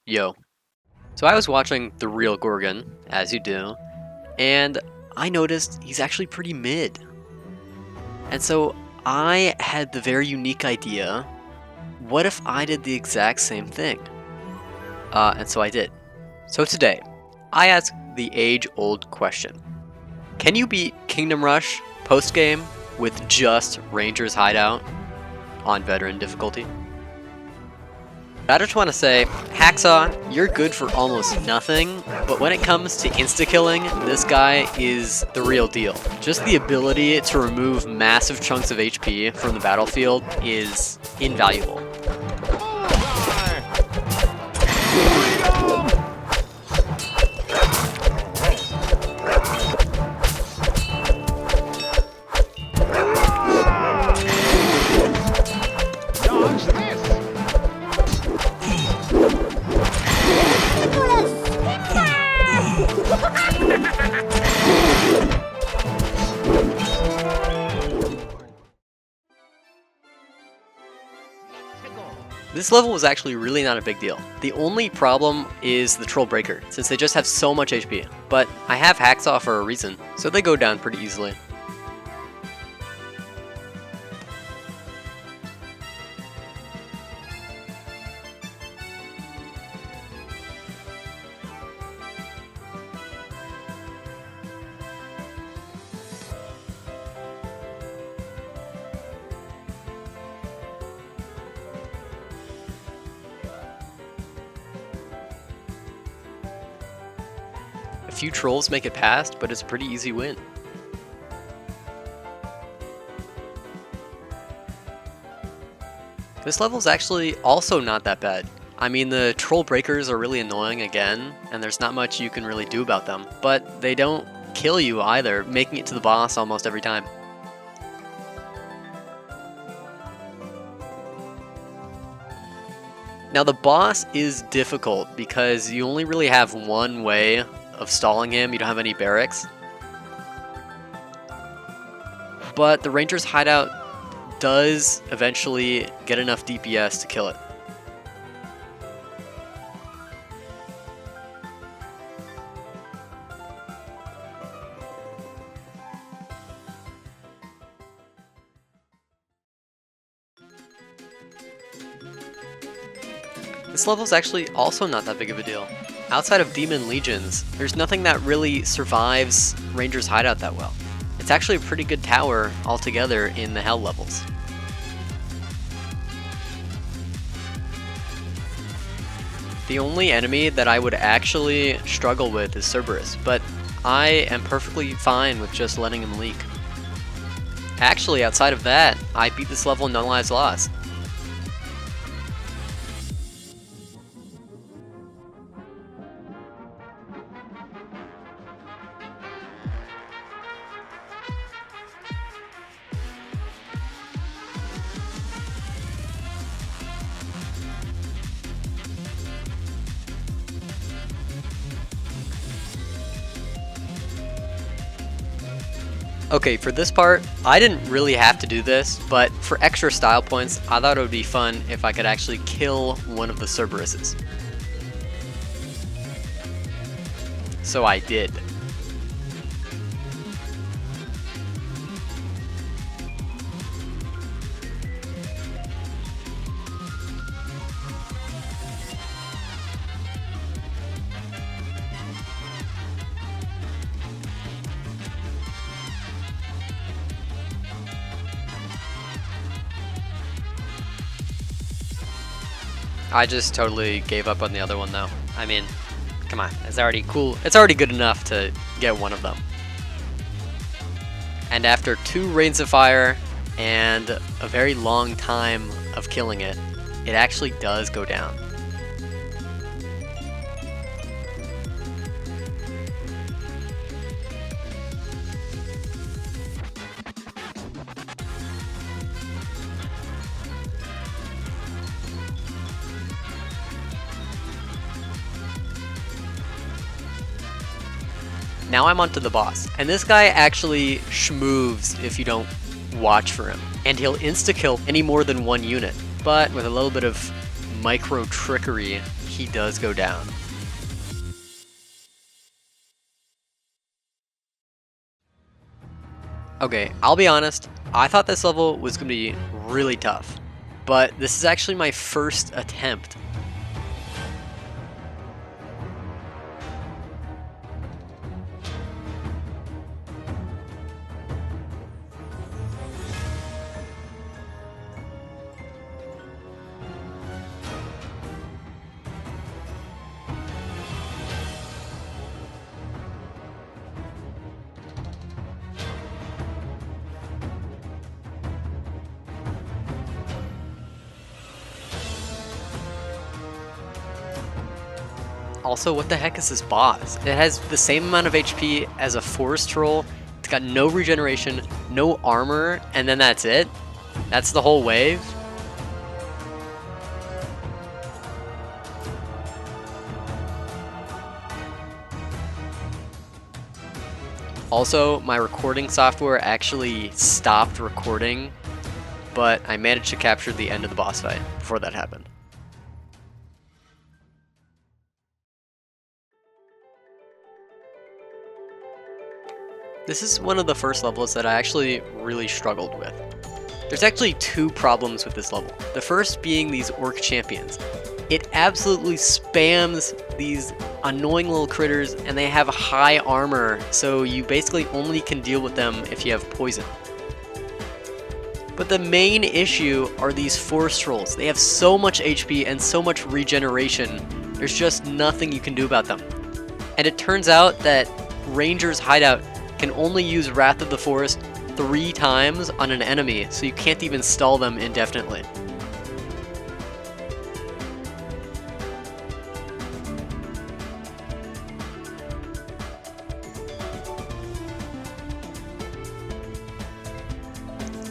Yo. So I was watching The Real Gorgon, as you do, and I noticed he's actually pretty mid. And so I had the very unique idea, what if I did the exact same thing? And so I did. So today, I ask the age-old question. Can you beat Kingdom Rush post-game with just Rangers Hideout on veteran difficulty? I just want to say, Hacksaw, you're good for almost nothing, but when it comes to insta-killing, this guy is the real deal. Just the ability to remove massive chunks of HP from the battlefield is invaluable. This level was actually really not a big deal. The only problem is the Troll Breaker, since they just have so much HP. But I have Hacksaw for a reason, so they go down pretty easily. A few trolls make it past, but it's a pretty easy win. This level's actually also not that bad. I mean, the troll breakers are really annoying again, and there's not much you can really do about them, but they don't kill you either, making it to the boss almost every time. Now the boss is difficult because you only really have one way of stalling him. You don't have any barracks. But the Rangers Hideout does eventually get enough DPS to kill it. This level is actually also not that big of a deal. Outside of Demon Legions, there's nothing that really survives Rangers Hideout that well. It's actually a pretty good tower altogether in the Hell levels. The only enemy that I would actually struggle with is Cerberus, but I am perfectly fine with just letting him leak. Actually, outside of that, I beat this level in No Lives Lost. Okay, for this part, I didn't really have to do this, but for extra style points, I thought it would be fun if I could actually kill one of the Cerberuses. So I did. I just totally gave up on the other one though. I mean, come on, it's already cool. It's already good enough to get one of them. And after 2 Rains of Fire and a very long time of killing it, it actually does go down. Now I'm onto the boss, and this guy actually schmoves if you don't watch for him, and he'll insta-kill any more than one unit, but with a little bit of micro trickery, he does go down. Okay, I'll be honest, I thought this level was going to be really tough, but this is actually my first attempt. Also, what the heck is this boss? It has the same amount of HP as a forest troll. It's got no regeneration, no armor, and then that's it? That's the whole wave? Also, my recording software actually stopped recording, but I managed to capture the end of the boss fight before that happened. This is one of the first levels that I actually really struggled with. There's actually two problems with this level. The first being these orc champions. It absolutely spams these annoying little critters, and they have high armor, so you basically only can deal with them if you have poison. But the main issue are these forest trolls. They have so much HP and so much regeneration, there's just nothing you can do about them. And it turns out that Rangers Hideout can only use Wrath of the Forest 3 times on an enemy, so you can't even stall them indefinitely.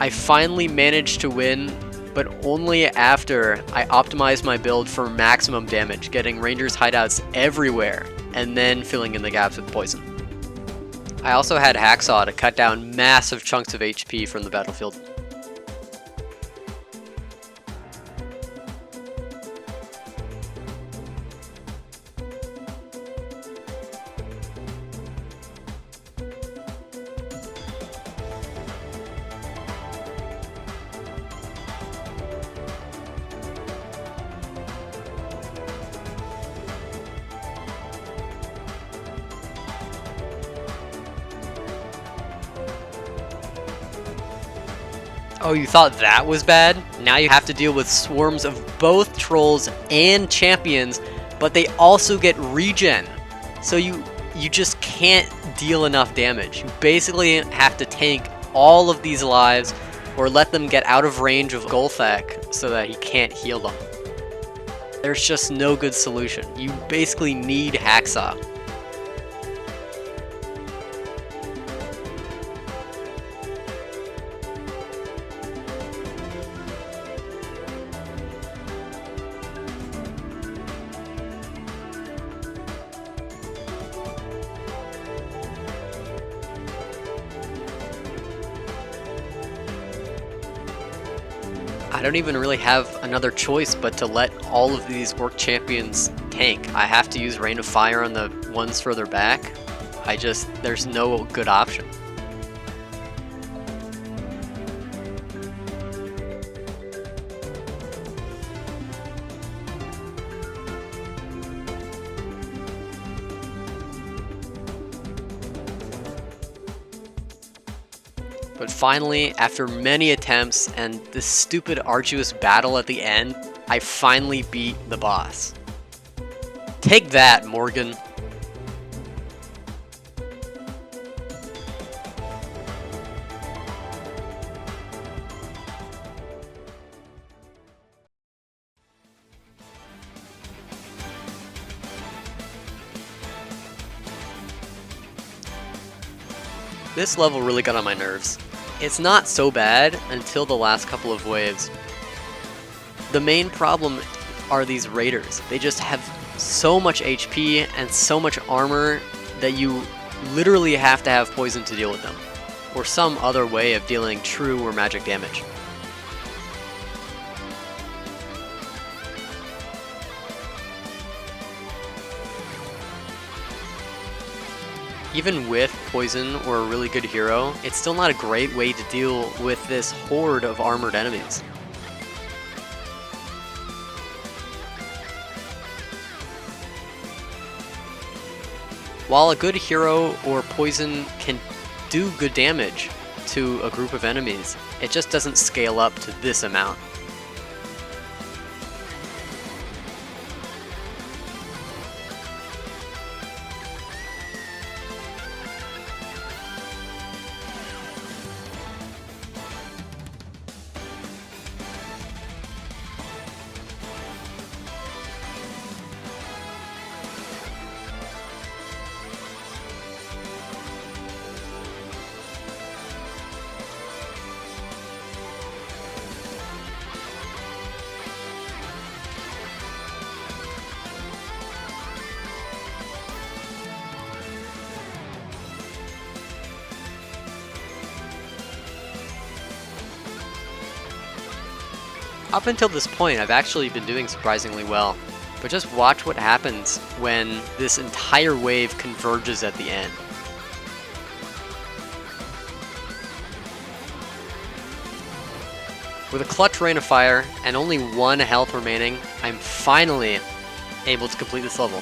I finally managed to win, but only after I optimized my build for maximum damage, getting Rangers Hideouts everywhere, and then filling in the gaps with poison. I also had Hacksaw to cut down massive chunks of HP from the battlefield. Oh, you thought that was bad? Now you have to deal with swarms of both trolls and champions, but they also get regen. So you just can't deal enough damage. You basically have to tank all of these lives or let them get out of range of Golthak so that he can't heal them. There's just no good solution. You basically need Hacksaw. I don't even really have another choice but to let all of these orc champions tank. I have to use Rain of Fire on the ones further back. There's no good option. But finally, after many attempts and this stupid arduous battle at the end, I finally beat the boss. Take that, Morgan. This level really got on my nerves. It's not so bad until the last couple of waves. The main problem are these raiders. They just have so much HP and so much armor that you literally have to have poison to deal with them, or some other way of dealing true or magic damage. Even with poison or a really good hero, it's still not a great way to deal with this horde of armored enemies. While a good hero or poison can do good damage to a group of enemies, it just doesn't scale up to this amount. Up until this point, I've actually been doing surprisingly well, but just watch what happens when this entire wave converges at the end. With a clutch rain of fire and only 1 health remaining, I'm finally able to complete this level.